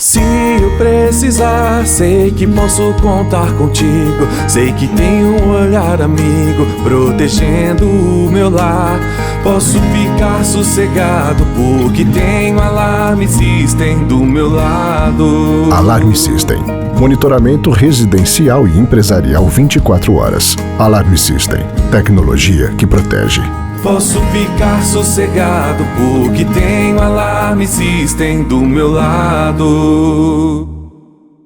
Se eu precisar, sei que posso contar contigo. Sei que tem um olhar amigo protegendo o meu lar. Posso ficar sossegado porque tenho Alarme System do meu lado. Alarme System. Monitoramento residencial e empresarial 24 horas. Alarme System. Tecnologia que protege. Posso ficar sossegado porque tenho Alarme System do meu lado.